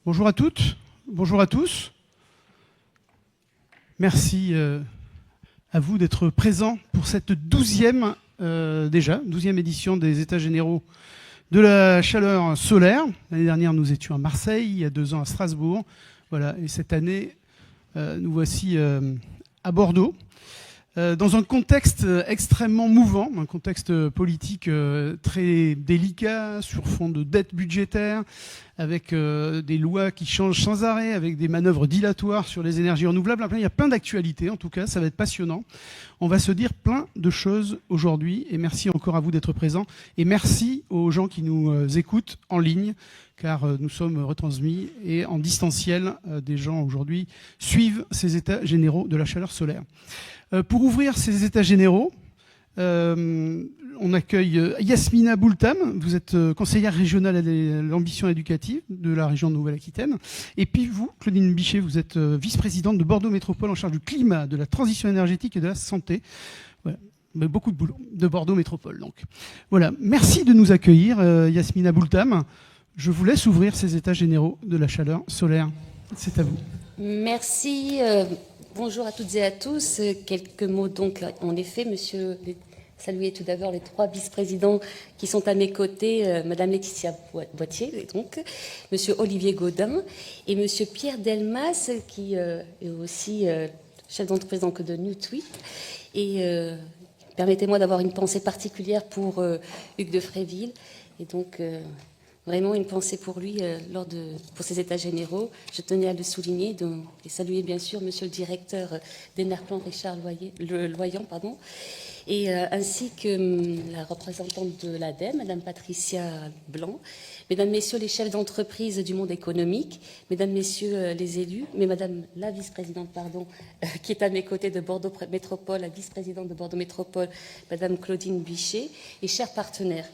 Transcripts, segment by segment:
Bonjour à toutes, bonjour à tous. Merci à vous d'être présents pour cette 12e édition des États généraux de la chaleur solaire. L'année dernière, nous étions à Marseille, il y a 2 ans à Strasbourg. Voilà, et cette année, nous voici à Bordeaux. Dans un contexte extrêmement mouvant, un contexte politique très délicat, sur fond de dette budgétaire, avec des lois qui changent sans arrêt, avec des manœuvres dilatoires sur les énergies renouvelables. Il y a plein d'actualités, en tout cas, ça va être passionnant. On va se dire plein de choses aujourd'hui, et merci encore à vous d'être présents, et merci aux gens qui nous écoutent en ligne, car nous sommes retransmis, et en distanciel, des gens aujourd'hui suivent ces états généraux de la chaleur solaire. Pour ouvrir ces états généraux, on accueille Yasmina Boultam. Vous êtes conseillère régionale à l'ambition éducative de la région de Nouvelle-Aquitaine. Et puis vous, Claudine Bichet, vous êtes vice-présidente de Bordeaux Métropole en charge du climat, de la transition énergétique et de la santé. Voilà. Mais beaucoup de boulot de Bordeaux Métropole. Donc voilà. Merci de nous accueillir, Yasmina Boultam. Je vous laisse ouvrir ces états généraux de la chaleur solaire. C'est à vous. Merci. Bonjour à toutes et à tous. Quelques mots donc, en effet, saluer tout d'abord les 3 vice-présidents qui sont à mes côtés, Madame Laetitia Boitier, donc, Monsieur Olivier Gaudin et Monsieur Pierre Delmas, qui est aussi chef d'entreprise donc, de Newtweet. Et permettez-moi d'avoir une pensée particulière pour Hugues de Fréville. Et donc, vraiment une pensée pour lui pour ses états généraux. Je tenais à le souligner et saluer bien sûr monsieur le directeur d'Enerplan, Richard Loyant, et ainsi que la représentante de l'ADEME, madame Patricia Blanc, mesdames, messieurs les chefs d'entreprise du monde économique, mesdames, messieurs les élus, mais madame la vice-présidente, qui est à mes côtés de Bordeaux Métropole, la vice-présidente de Bordeaux Métropole, madame Claudine Bichet, et chers partenaires.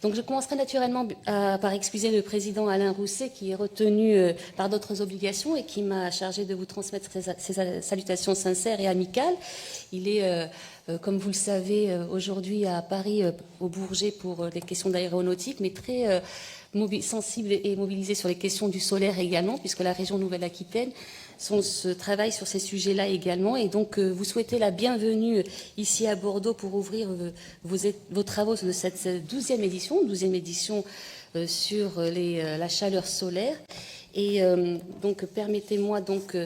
Donc je commencerai naturellement par excuser le président Alain Rousset qui est retenu par d'autres obligations et qui m'a chargé de vous transmettre ses salutations sincères et amicales. Il est, comme vous le savez, aujourd'hui à Paris, au Bourget pour les questions d'aéronautique, mais très sensible et mobilisé sur les questions du solaire également, puisque la région Nouvelle-Aquitaine travaille sur ces sujets-là également. Et donc, vous souhaitez la bienvenue ici à Bordeaux pour ouvrir vos travaux de cette 12e édition sur la chaleur solaire. Et donc, permettez-moi donc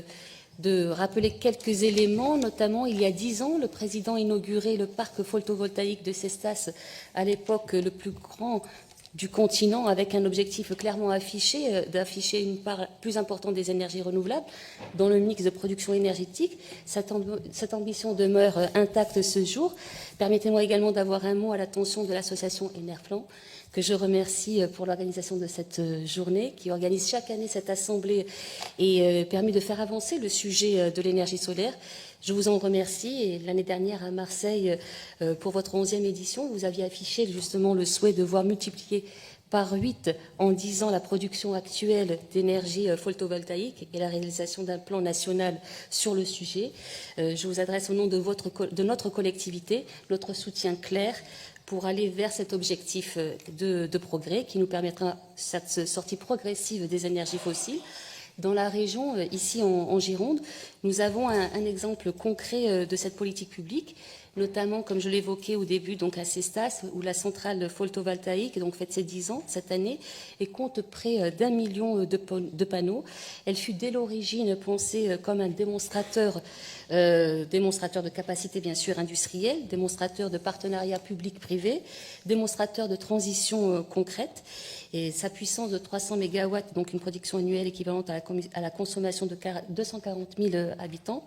de rappeler quelques éléments. Notamment, il y a 10 ans, le président inaugurait le parc photovoltaïque de Cestas, à l'époque le plus grand du continent, avec un objectif clairement affiché, d'afficher une part plus importante des énergies renouvelables dans le mix de production énergétique. Cette ambition demeure intacte ce jour. Permettez-moi également d'avoir un mot à l'attention de l'association Enerplan, que je remercie pour l'organisation de cette journée, qui organise chaque année cette assemblée et permet de faire avancer le sujet de l'énergie solaire. Je vous en remercie. Et l'année dernière à Marseille, pour votre 11e édition, vous aviez affiché justement le souhait de voir multiplier par 8 en 10 ans la production actuelle d'énergie photovoltaïque et la réalisation d'un plan national sur le sujet. Je vous adresse au nom de notre collectivité notre soutien clair pour aller vers cet objectif de progrès qui nous permettra cette sortie progressive des énergies fossiles. Dans la région, ici en Gironde, nous avons un exemple concret de cette politique publique, notamment, comme je l'évoquais au début, donc à Cestas, où la centrale photovoltaïque donc, fête ses 10 ans cette année et compte près d'1 million de panneaux. Elle fut dès l'origine pensée comme un démonstrateur de capacité bien sûr industrielle, démonstrateur de partenariat public-privé, démonstrateur de transition concrète. Et sa puissance de 300 MW, donc une production annuelle équivalente à la consommation de 240 000 habitants,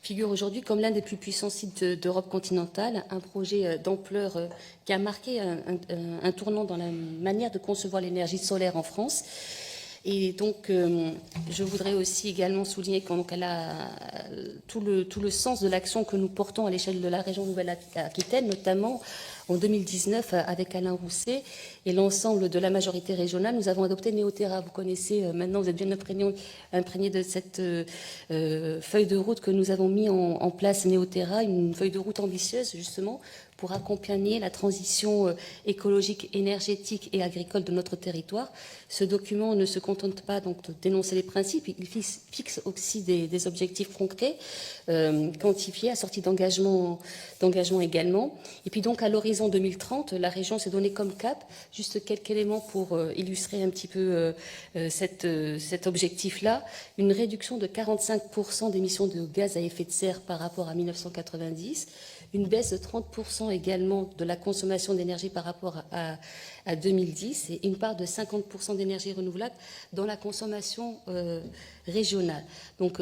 figure aujourd'hui comme l'un des plus puissants sites d'Europe continentale, un projet d'ampleur qui a marqué un tournant dans la manière de concevoir l'énergie solaire en France. Et donc, je voudrais aussi également souligner qu'elle a tout le sens de l'action que nous portons à l'échelle de la région Nouvelle-Aquitaine, notamment en 2019 avec Alain Rousset et l'ensemble de la majorité régionale. Nous avons adopté Néoterra. Vous connaissez maintenant, vous êtes bien imprégné de cette feuille de route que nous avons mis en place, Néoterra, une feuille de route ambitieuse justement pour accompagner la transition écologique, énergétique et agricole de notre territoire. Ce document ne se contente pas donc de dénoncer les principes, il fixe aussi des objectifs concrets, quantifiés, assortis d'engagement également. Et puis donc à l'horizon 2030, la région s'est donnée comme cap, juste quelques éléments pour illustrer un petit peu cet objectif-là, une réduction de 45% d'émissions de gaz à effet de serre par rapport à 1990, une baisse de 30% également de la consommation d'énergie par rapport à 2010 et une part de 50% d'énergie renouvelable dans la consommation régionale. Donc,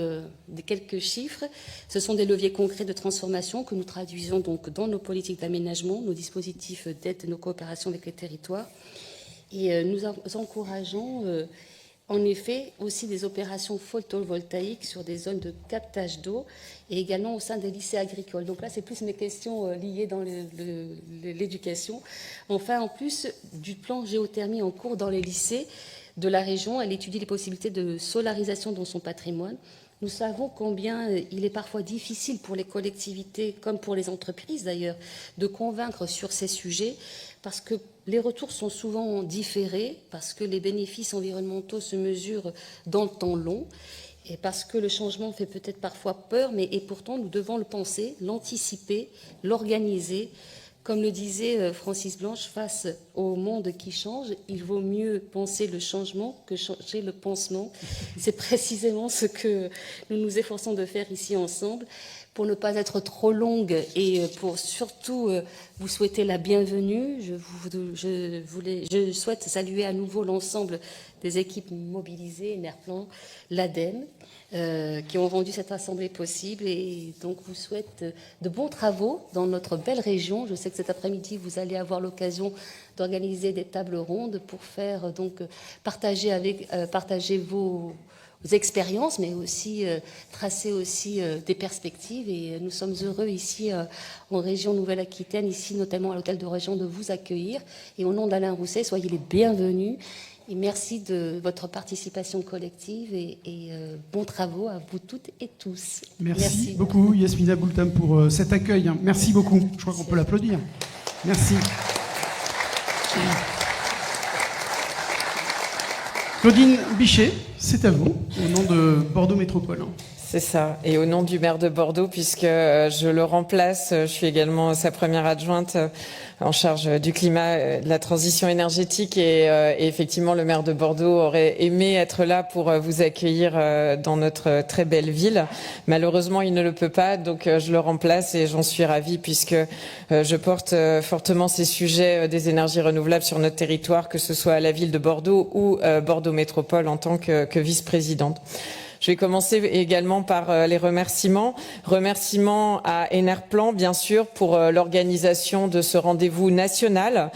quelques chiffres. Ce sont des leviers concrets de transformation que nous traduisons donc dans nos politiques d'aménagement, nos dispositifs d'aide et nos coopérations avec les territoires. Et nous encourageons en effet aussi des opérations photovoltaïques sur des zones de captage d'eau et également au sein des lycées agricoles. Donc là, c'est plus mes questions liées dans l'éducation. Enfin, en plus du plan géothermie en cours dans les lycées de la région, elle étudie les possibilités de solarisation dans son patrimoine. Nous savons combien il est parfois difficile pour les collectivités, comme pour les entreprises d'ailleurs, de convaincre sur ces sujets, parce que les retours sont souvent différés, parce que les bénéfices environnementaux se mesurent dans le temps long, et parce que le changement fait peut-être parfois peur, et pourtant nous devons le penser, l'anticiper, l'organiser. Comme le disait Francis Blanche, face au monde qui change, il vaut mieux penser le changement que changer le pansement. C'est précisément ce que nous nous efforçons de faire ici ensemble, pour ne pas être trop longue et pour surtout vous souhaiter la bienvenue. Je souhaite saluer à nouveau l'ensemble des équipes mobilisées, Enerplan, l'ADEME, qui ont rendu cette assemblée possible, et donc vous souhaite de bons travaux dans notre belle région. Je sais que cet après-midi vous allez avoir l'occasion d'organiser des tables rondes pour faire donc partager vos expériences, mais aussi tracer aussi des perspectives. Et nous sommes heureux ici en région Nouvelle-Aquitaine, ici notamment à l'hôtel de région, de vous accueillir. Et au nom d'Alain Rousset, soyez les bienvenus. Et merci de votre participation collective et bons travaux à vous toutes et tous. Merci beaucoup Yasmina Boultam pour cet accueil. Merci beaucoup. Je crois qu'on peut l'applaudir. Merci. Claudine Bichet, c'est à vous, au nom de Bordeaux Métropole. C'est ça, et au nom du maire de Bordeaux, puisque je le remplace, je suis également sa première adjointe en charge du climat, de la transition énergétique, et effectivement le maire de Bordeaux aurait aimé être là pour vous accueillir dans notre très belle ville. Malheureusement, il ne le peut pas, donc je le remplace et j'en suis ravie, puisque je porte fortement ces sujets des énergies renouvelables sur notre territoire, que ce soit à la ville de Bordeaux ou Bordeaux Métropole en tant que vice-présidente. Je vais commencer également par les remerciements. Remerciements à Enerplan, bien sûr, pour l'organisation de ce rendez-vous national,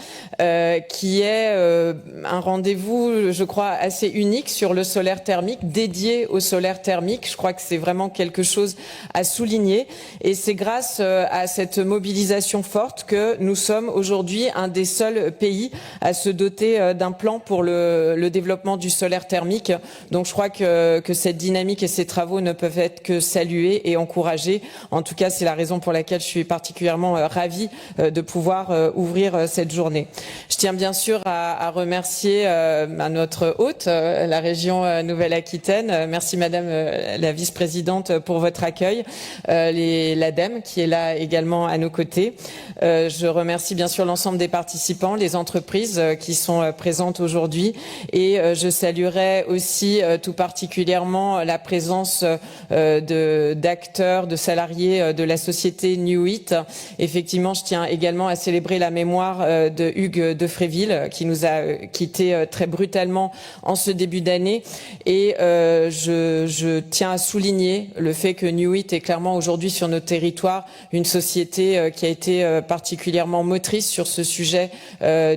qui est un rendez-vous, je crois, assez unique sur le solaire thermique, dédié au solaire thermique. Je crois que c'est vraiment quelque chose à souligner. Et c'est grâce à cette mobilisation forte que nous sommes aujourd'hui un des seuls pays à se doter d'un plan pour le développement du solaire thermique. Donc je crois que cette dynamique et ces travaux ne peuvent être que salués et encouragés. En tout cas, c'est la raison pour laquelle je suis particulièrement ravie de pouvoir ouvrir cette journée. Je tiens bien sûr à remercier à notre hôte, la région Nouvelle-Aquitaine. Merci Madame la vice-présidente pour votre accueil. L'ADEME qui est là également à nos côtés. Je remercie bien sûr l'ensemble des participants, les entreprises qui sont présentes aujourd'hui, et je saluerai aussi tout particulièrement la présence d'acteurs, de salariés de la société Newit. Effectivement, je tiens également à célébrer la mémoire de Hugues de Fréville, qui nous a quittés très brutalement en ce début d'année. Et je tiens à souligner le fait que Newit est clairement aujourd'hui sur notre territoire une société qui a été particulièrement motrice sur ce sujet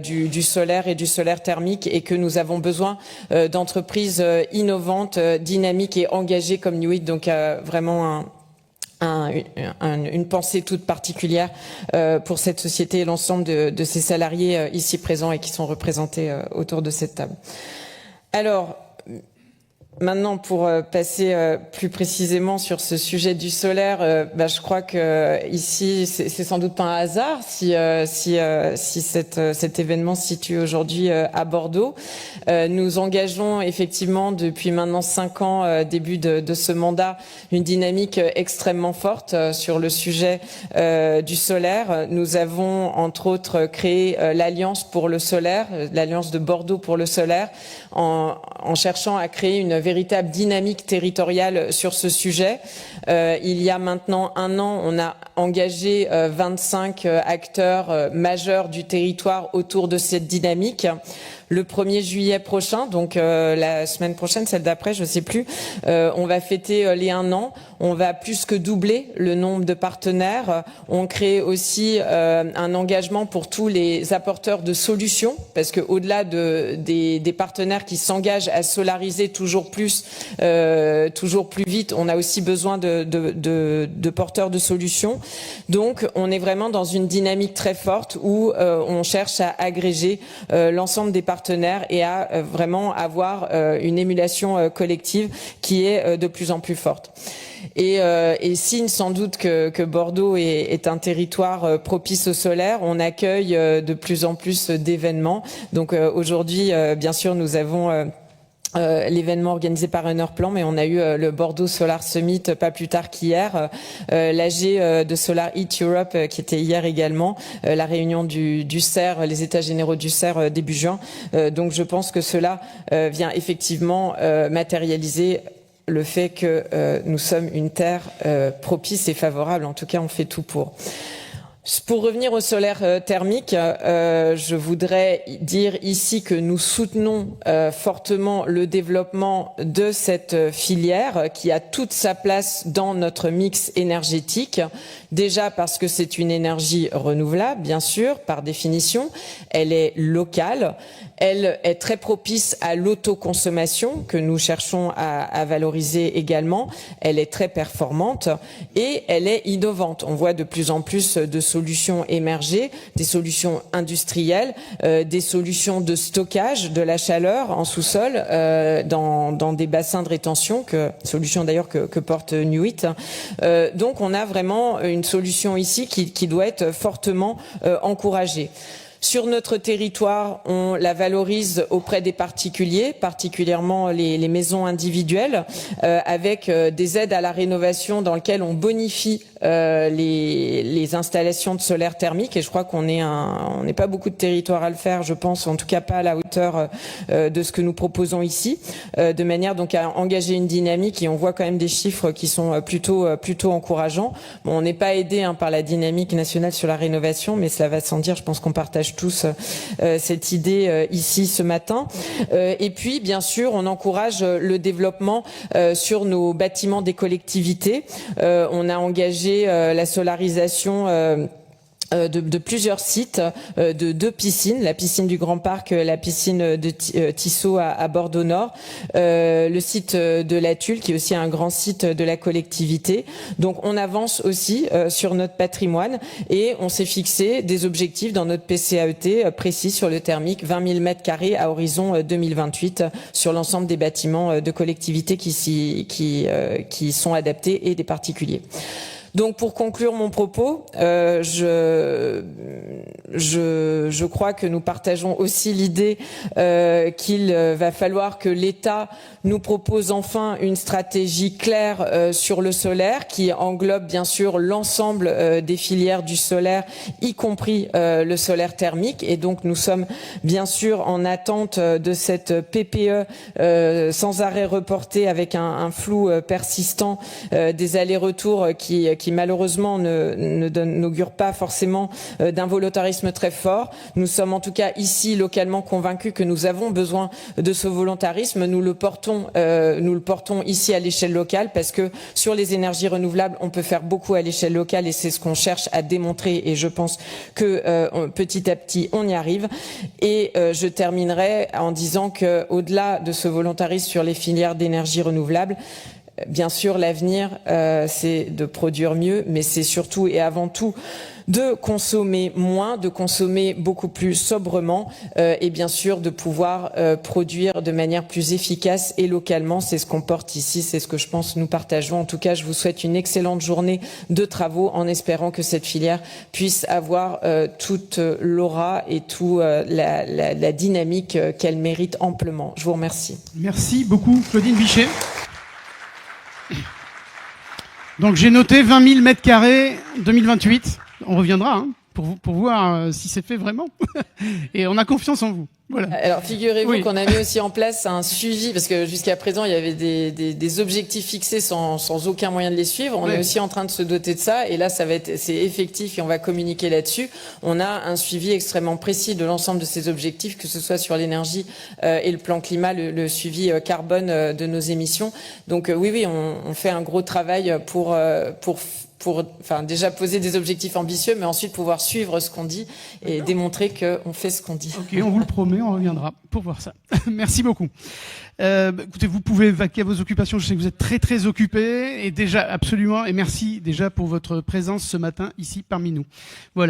du solaire et du solaire thermique, et que nous avons besoin d'entreprises innovantes, dynamiques et engagées comme Newit. Donc vraiment une pensée toute particulière pour cette société et l'ensemble de ses salariés ici présents et qui sont représentés autour de cette table. Alors, Maintenant, pour passer plus précisément sur ce sujet du solaire, je crois que ici, c'est sans doute pas un hasard si cet événement se situe aujourd'hui à Bordeaux. Nous engageons effectivement depuis maintenant 5 ans, début de ce mandat, une dynamique extrêmement forte sur le sujet du solaire. Nous avons entre autres créé l'Alliance pour le solaire, l'Alliance de Bordeaux pour le solaire, en cherchant à créer une véritable dynamique territoriale sur ce sujet. Il y a maintenant 1 an, on a engagé 25 acteurs majeurs du territoire autour de cette dynamique. Le 1er juillet prochain, donc la semaine prochaine, celle d'après, je sais plus, on va fêter les 1 an. On va plus que doubler le nombre de partenaires. On crée aussi un engagement pour tous les apporteurs de solutions, parce que au-delà des partenaires qui s'engagent à solariser toujours plus vite, on a aussi besoin de porteurs de solutions. Donc, on est vraiment dans une dynamique très forte où on cherche à agréger l'ensemble des partenaires et à vraiment avoir une émulation collective qui est de plus en plus forte. Et signe sans doute que Bordeaux est un territoire propice au solaire, on accueille de plus en plus d'événements. Donc aujourd'hui, bien sûr, nous avons l'événement organisé par Enerplan, mais on a eu le Bordeaux Solar Summit pas plus tard qu'hier, l'AG de Solar Heat Europe qui était hier également, la réunion du CER, les états généraux du CER début juin. Donc je pense que cela vient effectivement matérialiser le fait que nous sommes une terre propice et favorable. En tout cas, on fait tout pour. Pour revenir au solaire thermique, je voudrais dire ici que nous soutenons fortement le développement de cette filière qui a toute sa place dans notre mix énergétique. Déjà parce que c'est une énergie renouvelable, bien sûr, par définition. Elle est locale. Elle est très propice à l'autoconsommation que nous cherchons à valoriser également. Elle est très performante et elle est innovante. On voit de plus en plus de solutions émerger, des solutions industrielles, des solutions de stockage de la chaleur en sous-sol dans des bassins de rétention, solution d'ailleurs que porte Nuit. Donc on a vraiment une solution ici qui doit être fortement encouragée. Sur notre territoire, on la valorise auprès des particuliers, particulièrement les maisons individuelles, avec des aides à la rénovation dans lesquelles on bonifie les installations de solaire thermique. Et je crois qu'on n'est pas beaucoup de territoires à le faire, je pense, en tout cas pas à la hauteur de ce que nous proposons ici, de manière donc à engager une dynamique. Et on voit quand même des chiffres qui sont plutôt encourageants. Bon, on n'est pas aidé par la dynamique nationale sur la rénovation, mais cela va sans dire. Je pense qu'on partage tous cette idée ici ce matin. Et puis, bien sûr, on encourage le développement sur nos bâtiments des collectivités. On a engagé la solarisation de plusieurs sites, de 2 piscines, la piscine du Grand Parc, la piscine de Tissot à Bordeaux Nord, le site de la Tulle qui est aussi un grand site de la collectivité. Donc on avance aussi sur notre patrimoine et on s'est fixé des objectifs dans notre PCAET précis sur le thermique, 20 000 m² à horizon 2028 sur l'ensemble des bâtiments de collectivité qui sont adaptés et des particuliers. Donc pour conclure mon propos, je crois que nous partageons aussi l'idée qu'il va falloir que l'État nous propose enfin une stratégie claire sur le solaire qui englobe bien sûr l'ensemble des filières du solaire, y compris le solaire thermique. Et donc nous sommes bien sûr en attente de cette PPE sans arrêt reportée avec un flou persistant, des allers-retours qui malheureusement n'augure pas forcément d'un volontarisme très fort. Nous sommes en tout cas ici localement convaincus que nous avons besoin de ce volontarisme. Nous le portons ici à l'échelle locale parce que sur les énergies renouvelables, on peut faire beaucoup à l'échelle locale et c'est ce qu'on cherche à démontrer et je pense que petit à petit on y arrive. Et je terminerai en disant que au-delà de ce volontarisme sur les filières d'énergie renouvelable, Bien sûr, l'avenir, c'est de produire mieux, mais c'est surtout et avant tout de consommer moins, de consommer beaucoup plus sobrement et bien sûr de pouvoir produire de manière plus efficace et localement. C'est ce qu'on porte ici, c'est ce que je pense nous partageons. En tout cas, je vous souhaite une excellente journée de travaux en espérant que cette filière puisse avoir toute l'aura et toute la dynamique qu'elle mérite amplement. Je vous remercie. Merci beaucoup, Claudine Bichet. Donc j'ai noté 20 000 mètres carrés 2028. On reviendra pour voir si c'est fait vraiment. Et on a confiance en vous. Voilà. Alors figurez-vous Oui. qu'on a mis aussi en place un suivi, parce que jusqu'à présent il y avait des objectifs fixés sans aucun moyen de les suivre. On est aussi en train de se doter de ça, et là c'est effectif et on va communiquer là-dessus. On a un suivi extrêmement précis de l'ensemble de ces objectifs, que ce soit sur l'énergie et le plan climat, le suivi carbone de nos émissions. Donc oui, on fait un gros travail pour déjà poser des objectifs ambitieux, mais ensuite pouvoir suivre ce qu'on dit et démontrer qu'on fait ce qu'on dit. Ok, on vous le promet, on reviendra pour voir ça. Merci beaucoup. Écoutez, vous pouvez vaquer à vos occupations. Je sais que vous êtes très très occupés et déjà absolument. Et merci déjà pour votre présence ce matin ici parmi nous. Voilà.